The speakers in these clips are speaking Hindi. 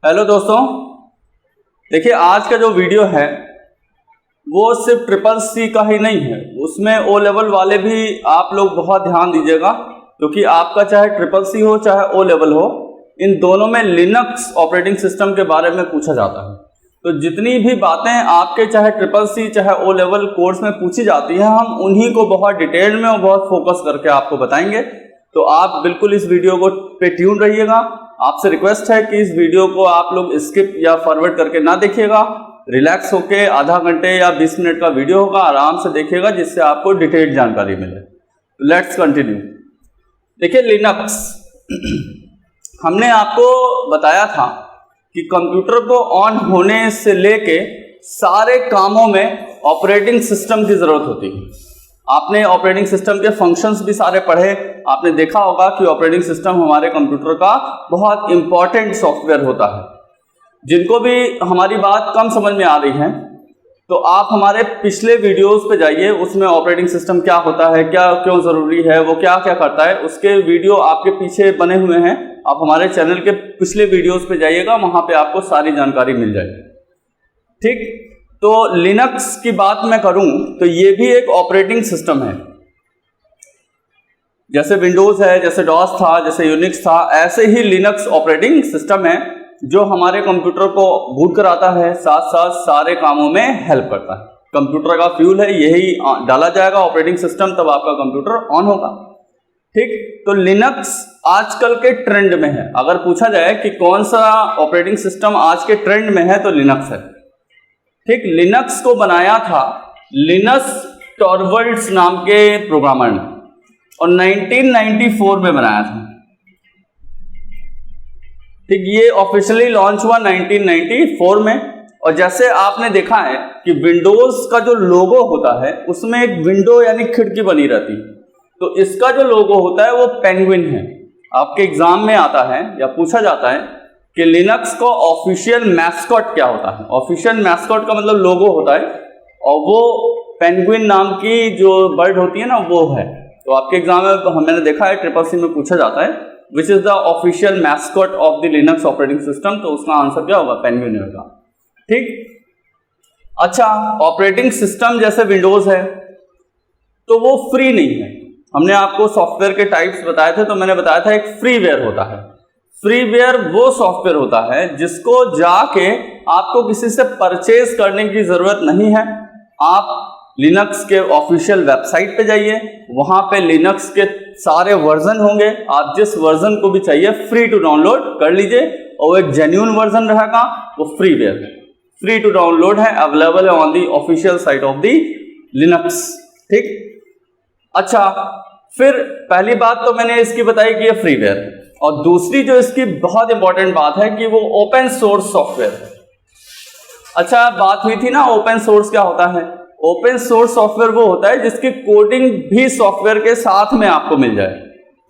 हेलो दोस्तों, देखिए आज का जो वीडियो है वो सिर्फ CCC का ही नहीं है, उसमें ओ लेवल वाले भी आप लोग बहुत ध्यान दीजिएगा, क्योंकि आपका चाहे CCC हो चाहे ओ लेवल हो, इन दोनों में लिनक्स ऑपरेटिंग सिस्टम के बारे में पूछा जाता है। तो जितनी भी बातें आपके चाहे CCC चाहे ओ लेवल कोर्स में पूछी जाती हैं, हम उन्हीं को बहुत डिटेल में और बहुत फोकस करके आपको बताएंगे। तो आप बिल्कुल इस वीडियो को पे ट्यून रहिएगा। आपसे रिक्वेस्ट है कि इस वीडियो को आप लोग स्किप या फॉरवर्ड करके ना देखिएगा, रिलैक्स होके आधा घंटे या 20 मिनट का वीडियो होगा, आराम से देखिएगा, जिससे आपको डिटेल जानकारी मिले। Let's continue. देखिए लिनक्स हमने आपको बताया था कि कंप्यूटर को ऑन होने से लेके सारे कामों में ऑपरेटिंग सिस्टम की जरूरत होती है। आपने ऑपरेटिंग सिस्टम के फंक्शंस भी सारे पढ़े, आपने देखा होगा कि ऑपरेटिंग सिस्टम हमारे कंप्यूटर का बहुत इंपॉर्टेंट सॉफ्टवेयर होता है। जिनको भी हमारी बात कम समझ में आ रही है तो आप हमारे पिछले वीडियोस पे जाइए, उसमें ऑपरेटिंग सिस्टम क्या होता है, क्या क्यों ज़रूरी है, वो क्या क्या करता है, उसके वीडियो आपके पीछे बने हुए हैं। आप हमारे चैनल के पिछले वीडियोस पे जाइएगा, वहाँ पे आपको सारी जानकारी मिल जाएगी। ठीक, तो लिनक्स की बात मैं करूं तो ये भी एक ऑपरेटिंग सिस्टम है। जैसे विंडोज़ है, जैसे डॉस था, जैसे यूनिक्स था, ऐसे ही लिनक्स ऑपरेटिंग सिस्टम है जो हमारे कंप्यूटर को बूट कराता है, साथ साथ सारे कामों में हेल्प करता है। कंप्यूटर का फ्यूल है, यही डाला जाएगा ऑपरेटिंग सिस्टम, तब आपका कंप्यूटर ऑन होगा। ठीक, तो लिनक्स आजकल के ट्रेंड में है। अगर पूछा जाए कि कौन सा ऑपरेटिंग सिस्टम आज के ट्रेंड में है तो लिनक्स है। ठीक, लिनक्स को बनाया था लिनस टॉरवल्ड्स नाम के प्रोग्रामर ने और 1994 में बनाया था। ठीक, ये ऑफिशियली लॉन्च हुआ 1994 में। और जैसे आपने देखा है कि विंडोज का जो लोगो होता है उसमें एक विंडो यानी खिड़की बनी रहती है, तो इसका जो लोगो होता है वो पेंगुइन है। आपके एग्जाम में आता है या पूछा जाता है कि लिनक्स का ऑफिशियल मैस्कॉट क्या होता है। ऑफिशियल मैस्कॉट का मतलब लोगो होता है, और वो पेंगुइन नाम की जो बर्ड होती है ना, वो है। तो आपके एग्जाम में मैंने देखा है CCC में पूछा जाता है which is the official mascot of the Linux operating system, तो उसका आंसर क्या होगा? पेंगुइन होगा। ठीक, अच्छा, ऑपरेटिंग सिस्टम जैसे विंडोज है तो वो फ्री नहीं है। हमने आपको सॉफ्टवेयर के टाइप्स बताए थे, तो मैंने बताया था एक फ्रीवेयर होता है। फ्रीवेयर वो सॉफ्टवेयर होता है जिसको जाके आपको किसी से परचेज करने की जरूरत नहीं है। आप लिनक्स के ऑफिशियल वेबसाइट पे जाइए, वहां पे लिनक्स के सारे वर्जन होंगे, आप जिस वर्जन को भी चाहिए फ्री टू डाउनलोड कर लीजिए, और वो एक जेन्युइन वर्जन रहेगा, वो फ्रीवेयर है, फ्री टू डाउनलोड है, अवेलेबल है on the official site of the Linux. ठीक, अच्छा, फिर पहली बात तो मैंने इसकी बताई कि ये फ्रीवेयर है, और दूसरी जो इसकी बहुत इंपॉर्टेंट बात है कि वो ओपन सोर्स सॉफ्टवेयर है। अच्छा, बात हुई थी ना ओपन सोर्स क्या होता है। ओपन सोर्स सॉफ्टवेयर वो होता है जिसकी कोडिंग भी सॉफ्टवेयर के साथ में आपको मिल जाए,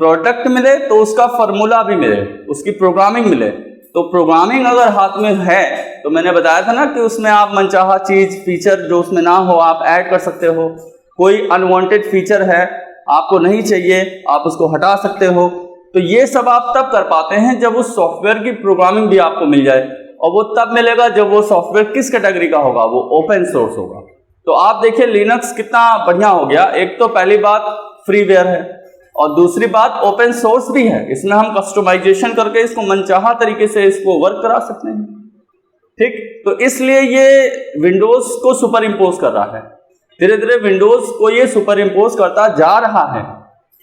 प्रोडक्ट मिले तो उसका फॉर्मूला भी मिले, उसकी प्रोग्रामिंग मिले। तो प्रोग्रामिंग अगर हाथ में है तो मैंने बताया था ना कि उसमें आप मनचाहा चीज फीचर जो उसमें ना हो आप ऐड कर सकते हो। कोई अनवांटेड फीचर है आपको नहीं चाहिए, आप उसको हटा सकते हो। तो ये सब आप तब कर पाते हैं जब उस सॉफ्टवेयर की प्रोग्रामिंग भी आपको मिल जाए, और वो तब मिलेगा जब वो सॉफ्टवेयर किस कैटेगरी का होगा, वो ओपन सोर्स होगा। तो आप देखिए लिनक्स कितना बढ़िया हो गया। एक तो पहली बात फ्रीवेयर है, और दूसरी बात ओपन सोर्स भी है। इसमें हम कस्टमाइजेशन करके इसको मनचाहा तरीके से इसको वर्क करा सकते हैं। ठीक, तो इसलिए ये विंडोज को सुपर इम्पोज कर रहा है, धीरे धीरे विंडोज को ये सुपर इम्पोज करता जा रहा है।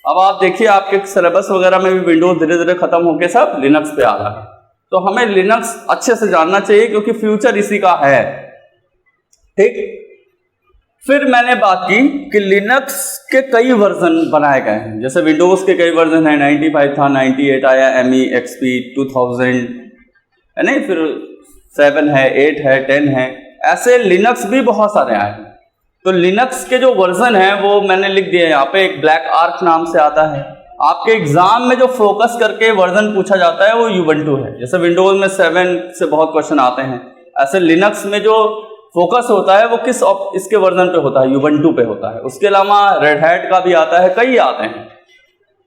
अब आप देखिए आपके सिलेबस वगैरह में भी विंडोज धीरे धीरे खत्म होकर सब लिनक्स पे आ रहा है। तो हमें लिनक्स अच्छे से जानना चाहिए क्योंकि फ्यूचर इसी का है। ठीक, फिर मैंने बात की कि लिनक्स के कई वर्जन बनाए गए हैं। जैसे विंडोज के कई वर्जन हैं, 95 था, 98 आया, ME XP 2000 है नहीं, फिर 7 है, 8 है, 10 है, ऐसे लिनक्स भी बहुत सारे आए हैं। तो लिनक्स के जो वर्जन है वो मैंने लिख दिया यहाँ पे, एक ब्लैक आर्क नाम से आता है। आपके एग्जाम में जो फोकस करके वर्जन पूछा जाता है वो यूबंटू है। जैसे विंडोज में 7 से बहुत क्वेश्चन आते हैं, ऐसे लिनक्स में जो फोकस होता है वो किस इसके वर्जन पे होता है, यूबंटू पे होता है। उसके अलावा रेड हैट का भी आता है, कई आते हैं।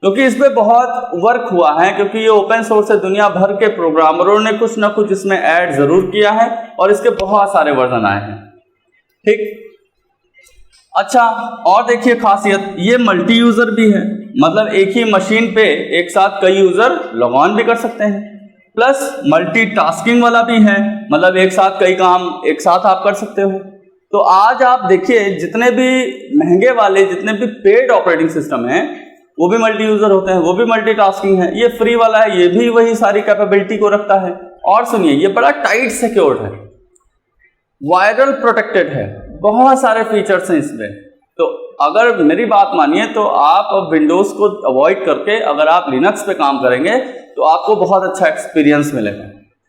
क्योंकि इस पे बहुत वर्क हुआ है, क्योंकि ये ओपन सोर्स है, दुनिया भर के प्रोग्रामरों ने कुछ ना कुछ इसमें ऐड जरूर किया है और इसके बहुत सारे वर्जन आए हैं। ठीक, अच्छा, और देखिए खासियत, ये मल्टी यूजर भी है, मतलब एक ही मशीन पे एक साथ कई यूजर लॉग ऑन भी कर सकते हैं, प्लस मल्टीटास्किंग वाला भी है, मतलब एक साथ कई काम एक साथ आप कर सकते हो। तो आज आप देखिए जितने भी महंगे वाले, जितने भी पेड ऑपरेटिंग सिस्टम हैं वो भी मल्टी यूजर होते हैं, वो भी मल्टीटास्किंग है। ये फ्री वाला है, ये भी वही सारी कैपेबिलिटी को रखता है। और सुनिए, ये बड़ा टाइट सिक्योर्ड है, वायरल प्रोटेक्टेड है, बहुत सारे फीचर्स हैं इसमें। तो अगर मेरी बात मानिए तो आप विंडोज को अवॉइड करके अगर आप लिनक्स पे काम करेंगे तो आपको बहुत अच्छा एक्सपीरियंस मिलेगा।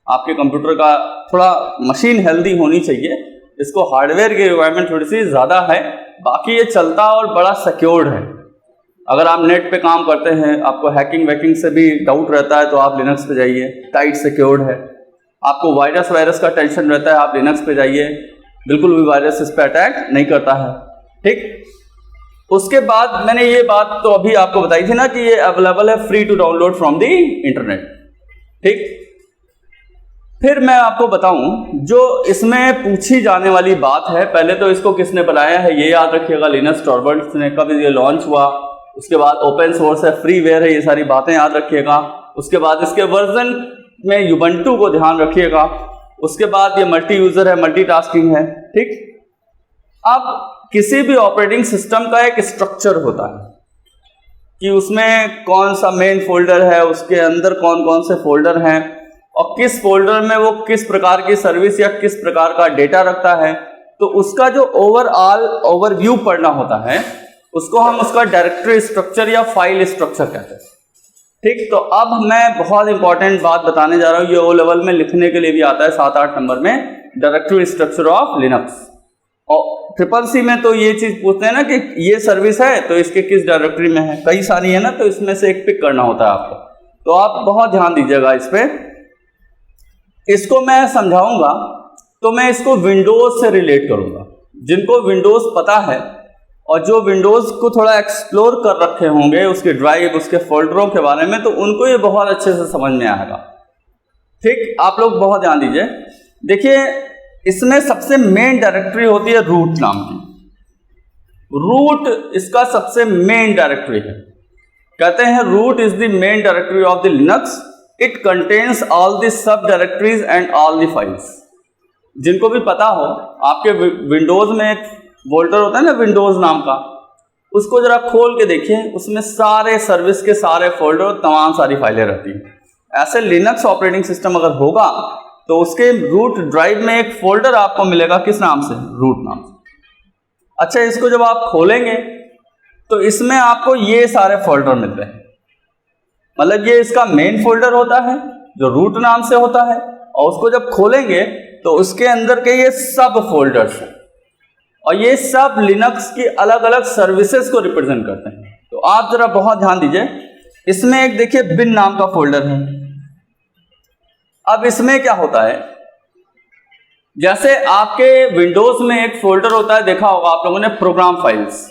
आपके कंप्यूटर का थोड़ा मशीन हेल्दी होनी चाहिए, इसको हार्डवेयर की रिक्वायरमेंट थोड़ी सी ज़्यादा है, बाकी ये चलता और बड़ा सिक्योर्ड है। अगर आप नेट पे काम करते हैं, आपको हैकिंग वैकिंग से भी डाउट रहता है तो आप लिनक्स पे जाइए, टाइट सिक्योर्ड है। आपको वायरस का टेंशन रहता है, आप लिनक्स पे जाइए, बिल्कुल भी वायरस इस पर अटैक नहीं करता है। ठीक, उसके बाद मैंने ये बात तो अभी आपको बताई थी ना कि ये अवेलेबल है free to download from the internet. ठीक, फिर मैं आपको बताऊं जो इसमें पूछी जाने वाली बात है। पहले तो इसको किसने बनाया है ये याद रखिएगा, लिनक्स टॉरबल्ड्स ने, कब ये लॉन्च हुआ, उसके बाद ओपन सोर्स है, फ्रीवेयर है, ये सारी बातें याद रखिएगा। उसके बाद इसके वर्जन में यूबंटू को ध्यान रखिएगा। उसके बाद ये मल्टी यूजर है, मल्टीटास्किंग है। ठीक, अब किसी भी ऑपरेटिंग सिस्टम का एक स्ट्रक्चर होता है कि उसमें कौन सा मेन फोल्डर है, उसके अंदर कौन कौन से फोल्डर हैं और किस फोल्डर में वो किस प्रकार की सर्विस या किस प्रकार का डेटा रखता है। तो उसका जो ओवरऑल ओवरव्यू पढ़ना होता है उसको हम उसका डायरेक्टरी स्ट्रक्चर या फाइल स्ट्रक्चर कहते हैं। ठीक, तो अब मैं बहुत इंपॉर्टेंट बात बताने जा रहा हूँ, ये ओ लेवल में लिखने के लिए भी आता है 7-8 नंबर में, डायरेक्टरी स्ट्रक्चर ऑफ लिनक्स। और CCC में तो ये चीज पूछते हैं ना कि ये सर्विस है तो इसके किस डायरेक्टरी में है, कई सारी है ना, तो इसमें से एक पिक करना होता है आपको। तो आप बहुत ध्यान दीजिएगा इस पे। इसको मैं समझाऊंगा तो मैं इसको विंडोज से रिलेट करूंगा। जिनको विंडोज पता है और जो विंडोज को थोड़ा एक्सप्लोर कर रखे होंगे, उसके ड्राइव, उसके फोल्डरों के बारे में, तो उनको ये बहुत अच्छे से समझ में आएगा। ठीक, आप लोग बहुत ध्यान दीजिए। देखिए, इसमें सबसे मेन डायरेक्टरी होती है रूट नाम की। रूट इसका सबसे मेन डायरेक्टरी है। कहते हैं root is the main directory of the Linux, it contains all the sub directories and all the files. जिनको भी पता हो, आपके विंडोज में एक फोल्डर होता है ना विंडोज नाम का, उसको जरा खोल के देखिए, उसमें सारे सर्विस के सारे फोल्डर, तमाम सारी फाइलें रहती हैं। ऐसे लिनक्स ऑपरेटिंग सिस्टम अगर होगा तो उसके रूट ड्राइव में एक फोल्डर आपको मिलेगा, किस नाम से, रूट नाम से। अच्छा, इसको जब आप खोलेंगे तो इसमें आपको ये सारे फोल्डर मिलते हैं, मतलब ये इसका मेन फोल्डर होता है जो रूट नाम से होता है, और उसको जब खोलेंगे तो उसके अंदर के ये सब फोल्डर्स हैं और ये सब लिनक्स की अलग अलग सर्विसेज को रिप्रेजेंट करते हैं। तो आप जरा बहुत ध्यान दीजिए, इसमें एक देखिए बिन नाम का फोल्डर है। अब इसमें क्या होता है, जैसे आपके विंडोज में एक फोल्डर होता है, देखा होगा आप लोगों ने, प्रोग्राम फाइल्स।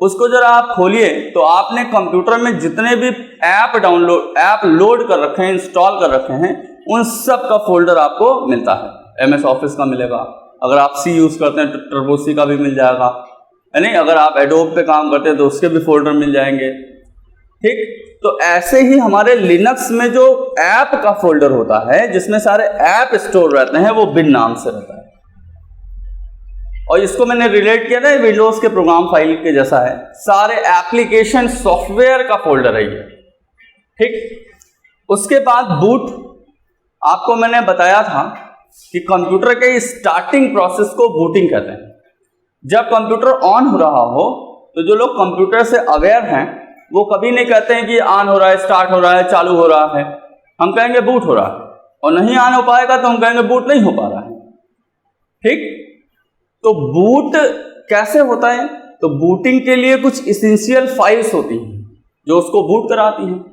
उसको जरा आप खोलिए तो आपने कंप्यूटर में जितने भी ऐप लोड कर रखे हैं, इंस्टॉल कर रखे हैं, उन सब का फोल्डर आपको मिलता है। MS ऑफिस का मिलेगा, अगर आप C यूज करते हैं तो टर्बो C का भी मिल जाएगा, यानी अगर आप एडोब पे काम करते हैं तो उसके भी फोल्डर मिल जाएंगे। ठीक, तो ऐसे ही हमारे लिनक्स में जो ऐप का फोल्डर होता है जिसमें सारे ऐप स्टोर रहते हैं, वो बिन नाम से रहता है। और इसको मैंने रिलेट किया ना विंडोज के प्रोग्राम फाइल के जैसा है, सारे एप्लीकेशन सॉफ्टवेयर का फोल्डर है ये। ठीक, उसके बाद बूट, आपको मैंने बताया था कि कंप्यूटर के स्टार्टिंग प्रोसेस को बूटिंग कहते हैं। जब कंप्यूटर ऑन हो रहा हो तो जो लोग कंप्यूटर से अवेयर हैं वो कभी नहीं कहते हैं कि ऑन हो रहा है, स्टार्ट हो रहा है, चालू हो रहा है, हम कहेंगे बूट हो रहा है। और नहीं ऑन हो पाएगा तो हम कहेंगे बूट नहीं हो पा रहा है। ठीक, तो बूट कैसे होता है, तो बूटिंग के लिए कुछ इसेंशियल फाइल्स होती हैं जो उसको बूट कराती हैं।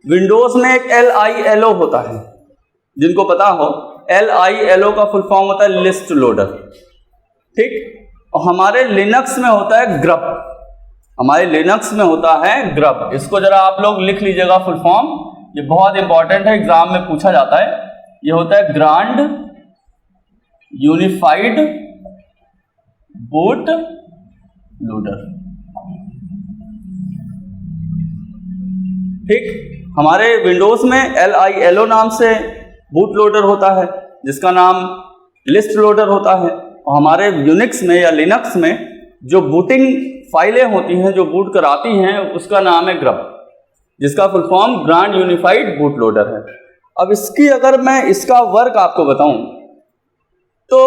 विंडोज में एक LILO होता है, जिनको पता हो, LILO का फुल फॉर्म होता है लिस्ट लोडर। ठीक, और हमारे लिनक्स में होता है ग्रप। हमारे लिनक्स में होता है ग्रब। इसको जरा आप लोग लिख लीजिएगा फुल फॉर्म, ये बहुत इंपॉर्टेंट है, एग्जाम में पूछा जाता है। ये होता है ग्रांड यूनिफाइड बूट लोडर। ठीक, हमारे विंडोज में LILO नाम से बूट लोडर होता है, जिसका नाम लिस्ट लोडर होता है। और हमारे यूनिक्स में या लिनक्स में जो बूटिंग फाइलें होती हैं, जो बूट कराती हैं, उसका नाम है ग्रब, जिसका full form grand unified boot loader है। अब इसकी अगर मैं इसका वर्क आपको बताऊं तो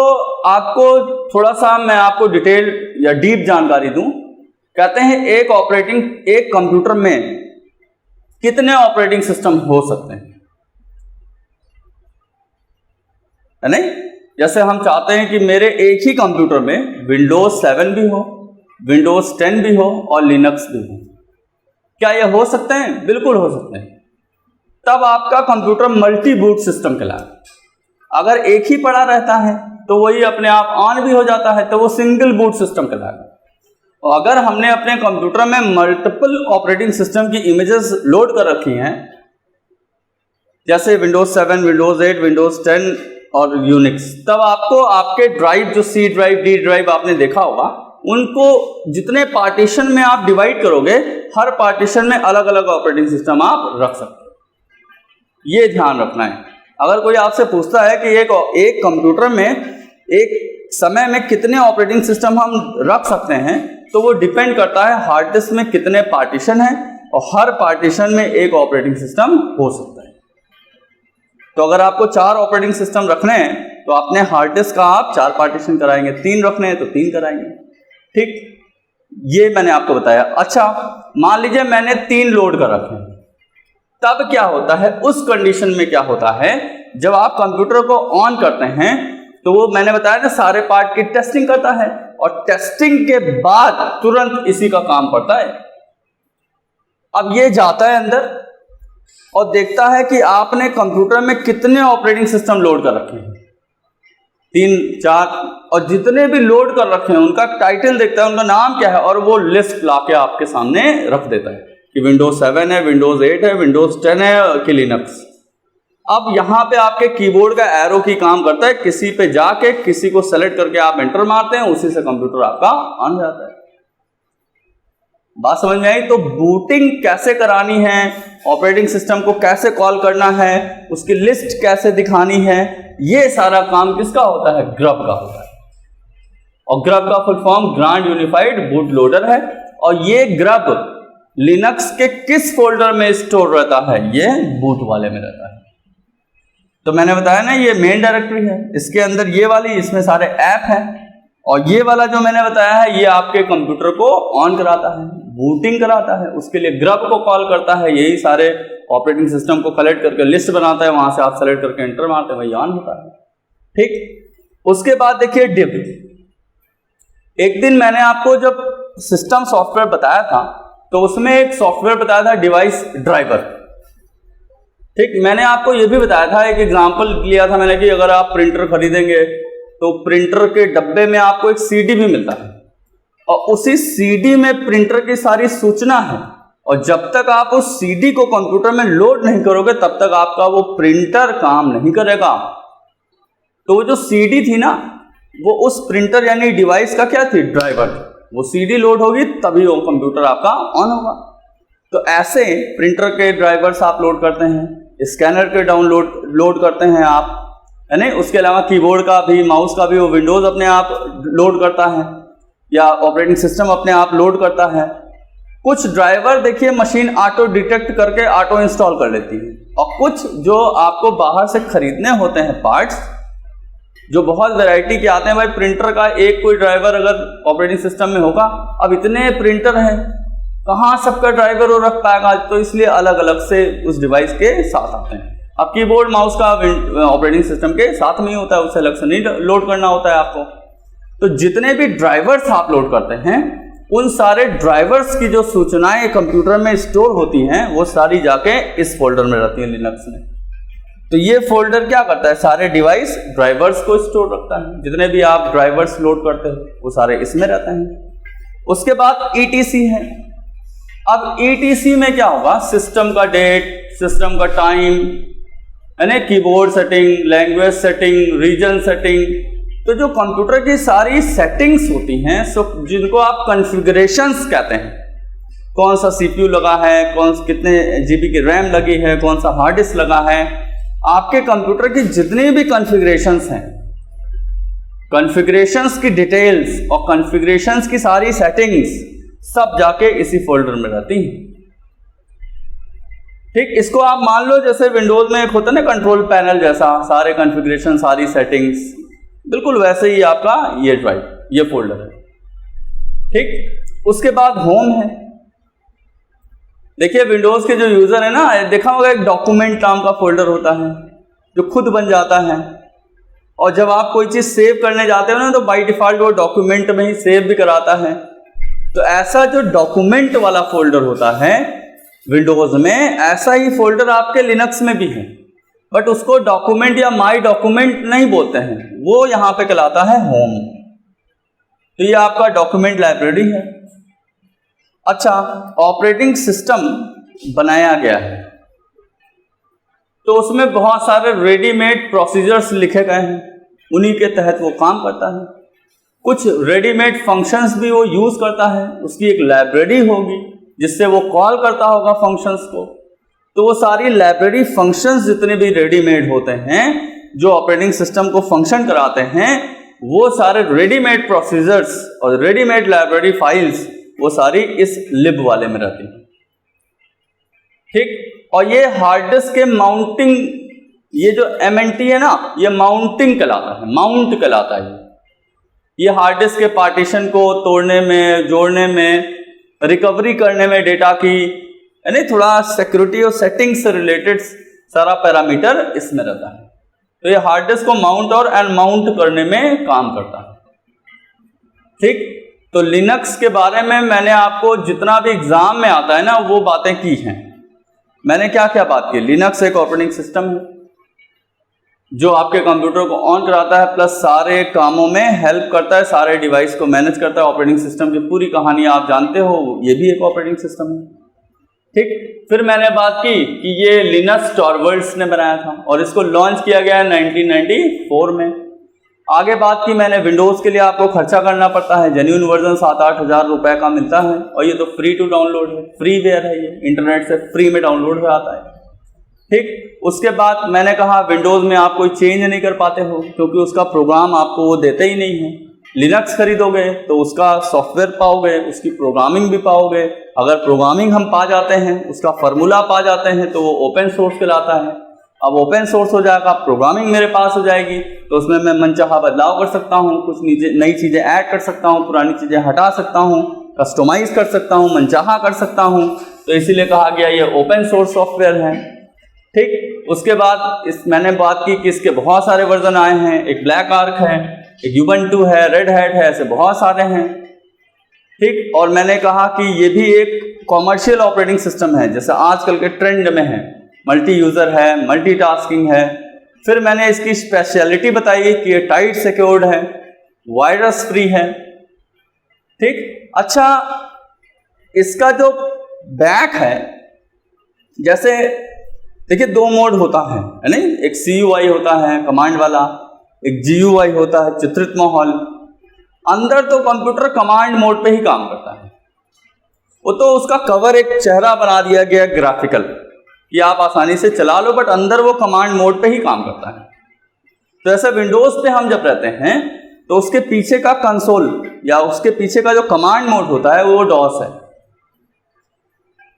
आपको थोड़ा सा मैं आपको डिटेल या डीप जानकारी दूं। कहते हैं एक कंप्यूटर में कितने ऑपरेटिंग सिस्टम हो सकते हैं, है नहीं? जैसे हम चाहते हैं कि मेरे एक ही कंप्यूटर में विंडोज 7 भी हो, विंडोज 10 भी हो और लिनक्स भी हो। क्या ये हो सकते हैं? बिल्कुल हो सकते हैं। तब आपका कंप्यूटर मल्टी बूट सिस्टम कहलाएगा। अगर एक ही पड़ा रहता है तो वही अपने आप ऑन भी हो जाता है, तो वो सिंगल बूट सिस्टम कहलाएगा। और अगर हमने अपने कंप्यूटर में मल्टीपल ऑपरेटिंग सिस्टम की इमेजेस लोड कर रखी हैं, जैसे विंडोज 7, विंडोज 8, विंडोज 10 और यूनिक्स, तब आपको आपके ड्राइव, जो C ड्राइव, D ड्राइव आपने देखा होगा, उनको जितने पार्टीशन में आप डिवाइड करोगे, हर पार्टीशन में अलग अलग ऑपरेटिंग सिस्टम आप रख सकते हो। ये ध्यान रखना है। अगर कोई आपसे पूछता है कि एक कंप्यूटर में एक समय में कितने ऑपरेटिंग सिस्टम हम रख सकते हैं, तो वो डिपेंड करता है हार्ड डिस्क में कितने पार्टीशन हैं और हर पार्टीशन में एक ऑपरेटिंग सिस्टम हो सकता है। तो अगर आपको 4 ऑपरेटिंग सिस्टम रखने हैं तो अपने हार्ड डिस्क का आप 4 पार्टीशन कराएंगे, 3 रखने हैं तो 3 कराएंगे। ठीक, ये मैंने आपको बताया। अच्छा, मान लीजिए मैंने 3 लोड कर रखे हैं, तब क्या होता है? उस कंडीशन में क्या होता है, जब आप कंप्यूटर को ऑन करते हैं तो वो मैंने बताया ना, सारे पार्ट की टेस्टिंग करता है और टेस्टिंग के बाद तुरंत इसी का काम पड़ता है। अब ये जाता है अंदर और देखता है कि आपने कंप्यूटर में कितने ऑपरेटिंग सिस्टम लोड कर रखे हैं, 3, 4, और जितने भी लोड कर रखे हैं उनका टाइटल देखता है, उनका नाम क्या है, और वो लिस्ट लाके आपके सामने रख देता है कि विंडोज 7 है, विंडोज 8 है, विंडोज 10 है कि लिनक्स। अब यहाँ पे आपके कीबोर्ड का एरो की काम करता है, किसी पे जाके किसी को सेलेक्ट करके आप एंटर मारते हैं, उसी से कंप्यूटर आपका ऑन हो जाता है। बात समझ में आई? तो बूटिंग कैसे करानी है, ऑपरेटिंग सिस्टम को कैसे कॉल करना है, उसकी लिस्ट कैसे दिखानी है, ये सारा काम किसका होता है? ग्रब का होता है। और ग्रब का full form grand unified boot loader है। और ये ग्रब लिनक्स के किस फोल्डर में स्टोर रहता है? ये बूट वाले में रहता है। तो मैंने बताया ना, ये मेन डायरेक्टरी है, इसके अंदर ये वाली, इसमें सारे ऐप हैं, और ये वाला जो मैंने बताया है, ये आपके कंप्यूटर को ऑन कराता है, बूटिंग कराता है, उसके लिए ग्रब को कॉल करता है, यही सारे ऑपरेटिंग सिस्टम को कलेक्ट करके लिस्ट बनाता है, वहां से आप सेलेक्ट करके एंटर मारते हैं, वही ऑन होता है। ठीक, उसके बाद देखिए डिव। एक दिन मैंने आपको जब सिस्टम सॉफ्टवेयर बताया था तो उसमें एक सॉफ्टवेयर बताया था डिवाइस ड्राइवर। ठीक, मैंने आपको यह भी बताया था, एक एग्जांपल लिया था मैंने कि अगर आप प्रिंटर खरीदेंगे तो प्रिंटर के डब्बे में आपको एक CD भी मिलता है, और उसी CD में प्रिंटर की सारी सूचना है, और जब तक आप उस CD को कंप्यूटर में लोड नहीं करोगे तब तक आपका वो प्रिंटर काम नहीं करेगा। तो वो जो CD थी ना, वो उस प्रिंटर यानी डिवाइस का क्या थी? ड्राइवर। वो CD लोड होगी तभी वो कंप्यूटर आपका ऑन होगा। तो ऐसे प्रिंटर के ड्राइवर्स आप लोड करते हैं, स्कैनर के लोड करते हैं आप, है नहीं? उसके अलावा कीबोर्ड का भी, माउस का भी वो विंडोज अपने आप लोड करता है, या ऑपरेटिंग सिस्टम अपने आप लोड करता है। कुछ ड्राइवर देखिए मशीन ऑटो डिटेक्ट करके ऑटो इंस्टॉल कर लेती है, और कुछ जो आपको बाहर से खरीदने होते हैं पार्ट्स, जो बहुत वैरायटी के आते हैं। भाई प्रिंटर का एक कोई ड्राइवर अगर ऑपरेटिंग सिस्टम में होगा, अब इतने प्रिंटर हैं, कहाँ सबका ड्राइवर वो रख पाएगा, तो इसलिए अलग अलग से उस डिवाइस के साथ आते हैं। अब कीबोर्ड माउस का ऑपरेटिंग सिस्टम के साथ में ही होता है, उससे अलग से नहीं लोड करना होता है आपको। तो जितने भी ड्राइवर्स आप लोड करते हैं, उन सारे ड्राइवर्स की जो सूचनाएं कंप्यूटर में स्टोर होती हैं, वो सारी जाके इस फोल्डर में रहती है लिनक्स में। तो ये फोल्डर क्या करता है? सारे डिवाइस ड्राइवर्स को स्टोर रखता है। जितने भी आप ड्राइवर्स लोड करते हो वो सारे इसमें रहते हैं। उसके बाद ETC है। अब ETC में क्या होगा, सिस्टम का डेट, सिस्टम का टाइम, यानी keyboard setting, language setting, region setting. तो जो कंप्यूटर की सारी सेटिंग्स होती हैं, जिनको आप कॉन्फ़िगरेशंस कहते हैं, कौन सा CPU लगा है, कितने GB की रैम लगी है, कौन सा हार्ड डिस्क लगा है, आपके कंप्यूटर की जितनी भी कॉन्फ़िगरेशंस हैं, कॉन्फ़िगरेशंस की डिटेल्स और कॉन्फ़िगरेशंस की सारी सेटिंग्स सब जाके इसी फोल्डर में रहती हैं। ठीक, इसको आप मान लो जैसे विंडोज में एक होता है ना कंट्रोल पैनल जैसा, सारे कॉन्फ़िगरेशन, सारी सेटिंग्स, बिल्कुल वैसे ही आपका ये ड्राइव, ये फोल्डर है। ठीक, उसके बाद होम है। देखिए विंडोज के जो यूजर है ना, देखा होगा एक डॉक्यूमेंट नाम का फोल्डर होता है जो खुद बन जाता है, और जब आप कोई चीज सेव करने जाते हो ना तो बाय डिफॉल्ट वो डॉक्यूमेंट में ही सेव भी कराता है। तो ऐसा जो डॉक्यूमेंट वाला फोल्डर होता है विंडोज में, ऐसा ही फोल्डर आपके लिनक्स में भी है, बट उसको डॉक्यूमेंट या माई डॉक्यूमेंट नहीं बोलते हैं, वो यहां पे कहलाता है होम। तो ये आपका डॉक्यूमेंट लाइब्रेरी है। अच्छा, ऑपरेटिंग सिस्टम बनाया गया है तो उसमें बहुत सारे रेडीमेड प्रोसीजर्स लिखे गए हैं, उन्हीं के तहत वो काम करता है। कुछ रेडीमेड फंक्शंस भी वो यूज करता है, उसकी एक लाइब्रेरी होगी जिससे वो कॉल करता होगा फंक्शंस को। तो वो सारी लाइब्रेरी फंक्शंस जितने भी रेडीमेड होते हैं जो ऑपरेटिंग सिस्टम को फंक्शन कराते हैं, वो सारे रेडीमेड प्रोसीजर्स और रेडीमेड लाइब्रेरी फाइल्स वो सारी इस लिब वाले में रहती है। ठीक, और ये हार्ड डिस्क के माउंटिंग, ये जो MNT है ना, ये माउंटिंग कहलाता है, माउंट कहलाता है। ये हार्ड डिस्क के पार्टीशन को तोड़ने में, जोड़ने में, रिकवरी करने में डेटा की, यानी थोड़ा सिक्योरिटी और सेटिंग से रिलेटेड सारा पैरामीटर इसमें रहता है। तो ये हार्ड डिस्क को माउंट और अनमाउंट करने में काम करता है। ठीक, तो लिनक्स के बारे में मैंने आपको जितना भी एग्जाम में आता है ना वो बातें की हैं। मैंने क्या क्या बात की, लिनक्स एक ऑपरेटिंग सिस्टम है जो आपके कंप्यूटर को ऑन कराता है, प्लस सारे कामों में हेल्प करता है, सारे डिवाइस को मैनेज करता है। ऑपरेटिंग सिस्टम की पूरी कहानी आप जानते हो, ये भी एक ऑपरेटिंग सिस्टम है। ठीक, फिर मैंने बात की कि ये लिनक्स टॉरवर्ड्स ने बनाया था और इसको लॉन्च किया गया 1994 में। आगे बात की मैंने विंडोज के लिए आपको खर्चा करना पड़ता है, जेन्युइन वर्जन 7-8 हज़ार रुपए का मिलता है, और ये तो फ्री टू डाउनलोड है, फ्रीवेयर है, ये इंटरनेट से फ्री में डाउनलोड हो जाता है। ठीक, उसके बाद मैंने कहा विंडोज में आप कोई चेंज नहीं कर पाते हो क्योंकि उसका प्रोग्राम आपको वो देते ही नहीं है। लिनक्स खरीदोगे तो उसका सॉफ्टवेयर पाओगे, उसकी प्रोग्रामिंग भी पाओगे। अगर प्रोग्रामिंग हम पा जाते हैं, उसका फार्मूला पा जाते हैं, तो वो ओपन सोर्स कहलाता है। अब ओपन सोर्स हो जाएगा, प्रोग्रामिंग मेरे पास हो जाएगी, तो उसमें मैं मनचाहा बदलाव कर सकता हूँ, कुछ नई चीज़ें ऐड कर सकता हूँ, पुरानी चीज़ें हटा सकता हूँ, कस्टमाइज कर सकता हूँ, मनचाहा कर सकता हूँ। तो इसीलिए कहा गया ये ओपन सोर्स सॉफ्टवेयर है। ठीक, उसके बाद मैंने बात की कि इसके बहुत सारे वर्जन आए हैं, एक ब्लैक आर्क है, एक यूबंटू है, रेड हैट है, ऐसे बहुत सारे हैं। ठीक, और मैंने कहा कि ये भी एक कॉमर्शियल ऑपरेटिंग सिस्टम है, जैसे आजकल के ट्रेंड में है, मल्टी यूज़र है, मल्टीटास्किंग है। फिर मैंने इसकी स्पेशलिटी बताई कि ये टाइट सिक्योर्ड है, वायरस फ्री है। ठीक, अच्छा, इसका जो बैक है, जैसे देखिए 2 मोड होता है नहीं, एक CUI होता है कमांड वाला, एक GUI होता है चित्रित माहौल। अंदर तो कंप्यूटर कमांड मोड पे ही काम करता है, वो तो उसका कवर एक चेहरा बना दिया गया ग्राफिकल कि आप आसानी से चला लो, बट अंदर वो कमांड मोड पे ही काम करता है। तो ऐसे विंडोज पे हम जब रहते हैं तो उसके पीछे का कंसोल या उसके पीछे का जो कमांड मोड होता है वो डॉस है।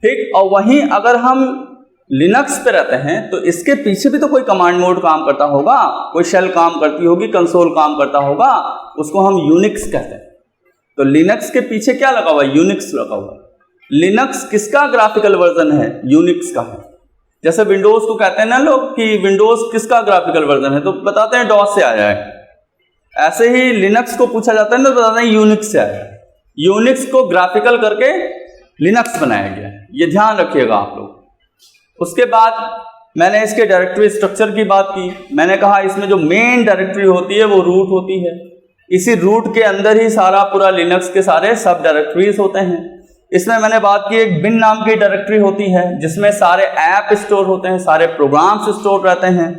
ठीक, और वहीं अगर हम लिनक्स पे रहते हैं तो इसके पीछे भी तो कोई कमांड मोड काम करता होगा, कोई शेल काम करती होगी, कंसोल काम करता होगा, उसको हम यूनिक्स कहते हैं। तो लिनक्स के पीछे क्या लगा हुआ है, यूनिक्स लगा हुआ है। लिनक्स किसका ग्राफिकल वर्जन है, यूनिक्स का है। जैसे विंडोज को कहते हैं ना लोग कि विंडोज किसका ग्राफिकल वर्जन है, तो बताते हैं डॉस से आया है। ऐसे ही लिनक्स को पूछा जाता है ना, तो बताते हैं यूनिक्स से आया है। यूनिक्स को ग्राफिकल करके लिनक्स बनाया गया है, ये ध्यान रखिएगा आप लोग। उसके बाद मैंने इसके डायरेक्टरी स्ट्रक्चर की बात की। मैंने कहा इसमें जो मेन डायरेक्टरी होती है वो रूट होती है, इसी रूट के अंदर ही सारा पूरा लिनक्स के सारे सब डायरेक्टरीज होते हैं। इसमें मैंने बात की एक बिन नाम की डायरेक्टरी होती है जिसमें सारे ऐप स्टोर होते हैं, सारे प्रोग्राम्स स्टोर रहते हैं।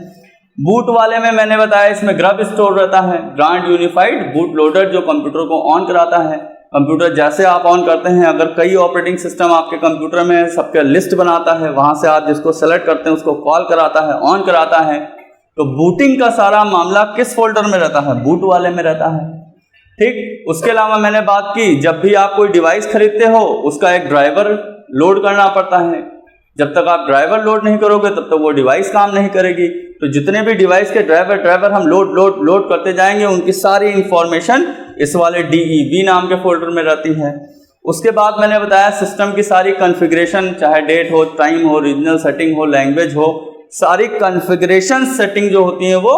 बूट वाले में मैंने बताया इसमें ग्रब स्टोर रहता है, ग्रांड यूनिफाइड बूट लोडर, जो कंप्यूटर को ऑन कराता है। कंप्यूटर जैसे आप ऑन करते हैं, अगर कई ऑपरेटिंग सिस्टम आपके कंप्यूटर में सबका लिस्ट बनाता है, वहां से आप जिसको सेलेक्ट करते हैं उसको कॉल कराता है, ऑन कराता है। तो बूटिंग का सारा मामला किस फोल्डर में रहता है? बूट वाले में रहता है। ठीक, उसके अलावा मैंने बात की जब भी आप कोई डिवाइस खरीदते हो उसका एक ड्राइवर लोड करना पड़ता है। जब तक आप ड्राइवर लोड नहीं करोगे तब तक वो डिवाइस काम नहीं करेगी। तो जितने भी डिवाइस के ड्राइवर हम लोड करते जाएंगे, उनकी सारी इंफॉर्मेशन इस वाले DEB नाम के फोल्डर में रहती है। उसके बाद मैंने बताया सिस्टम की सारी कॉन्फ़िगरेशन, चाहे डेट हो, टाइम हो, रीजनल सेटिंग हो, लैंग्वेज हो, सारी कॉन्फ़िगरेशन सेटिंग जो होती हैं वो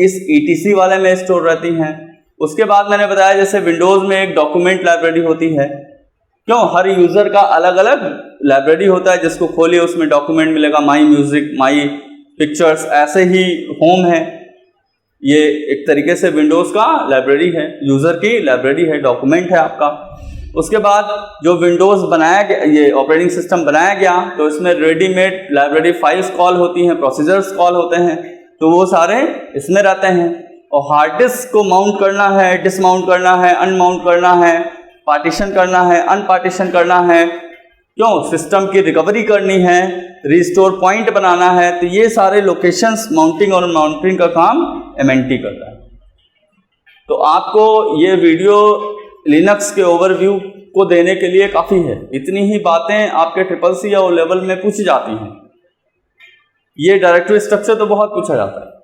इस ETC वाले में स्टोर रहती हैं। उसके बाद मैंने बताया जैसे विंडोज़ में एक डॉक्यूमेंट लाइब्रेरी होती है। क्यों? हर यूज़र का अलग अलग लाइब्रेरी होता है, जिसको खोलिए उसमें डॉक्यूमेंट मिलेगा, माई म्यूज़िक, माई पिक्चर्स, ऐसे ही होम है। ये एक तरीके से विंडोज़ का लाइब्रेरी है, यूज़र की लाइब्रेरी है, डॉक्यूमेंट है आपका। उसके बाद जो विंडोज़ बनाया गया, ये ऑपरेटिंग सिस्टम बनाया गया, तो इसमें रेडीमेड लाइब्रेरी फाइल्स कॉल होती हैं, प्रोसीजर्स कॉल होते हैं, तो वो सारे इसमें रहते हैं। और हार्ड डिस्क को माउंट करना है, डिसमाउंट करना है, अनमाउंट करना है, पार्टीशन करना है, अनपार्टीशन करना है, क्यों? सिस्टम की रिकवरी करनी है, रिस्टोर पॉइंट बनाना है, तो ये सारे लोकेशंस माउंटिंग और अनमाउंटिंग का काम MNT करता है। तो आपको ये वीडियो लिनक्स के ओवरव्यू को देने के लिए काफ़ी है। इतनी ही बातें आपके CCC या O लेवल में पूछी जाती हैं। ये डायरेक्टरी स्ट्रक्चर तो बहुत पूछा जाता है।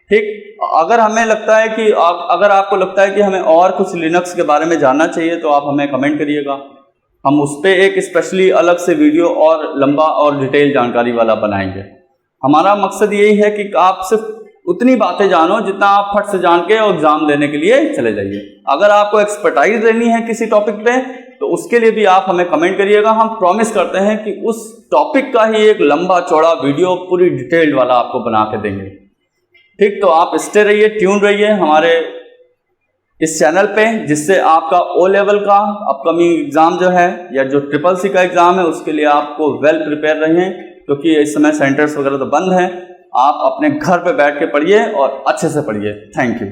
ठीक, अगर हमें लगता है कि अगर आपको लगता है कि हमें और कुछ लिनक्स के बारे में जानना चाहिए तो आप हमें कमेंट करिएगा, हम उस पर एक स्पेशली अलग से वीडियो और लंबा और डिटेल जानकारी वाला बनाएंगे। हमारा मकसद यही है कि आप सिर्फ उतनी बातें जानो जितना आप फट से जान के एग्जाम देने के लिए चले जाइए। अगर आपको एक्सपर्टाइज लेनी है किसी टॉपिक पे तो उसके लिए भी आप हमें कमेंट करिएगा। हम प्रॉमिस करते हैं कि उस टॉपिक का ही एक लंबा चौड़ा वीडियो पूरी डिटेल्ड वाला आपको बना के देंगे। ठीक, तो आप स्टे रहिए, ट्यून रहिए हमारे इस चैनल पे, जिससे आपका O लेवल का अपकमिंग एग्जाम जो है या जो CCC का एग्जाम है उसके लिए आपको वेल प्रिपेयर रहें, क्योंकि इस समय सेंटर्स वगैरह तो बंद हैं। आप अपने घर पे बैठ के पढ़िए और अच्छे से पढ़िए। Thank you.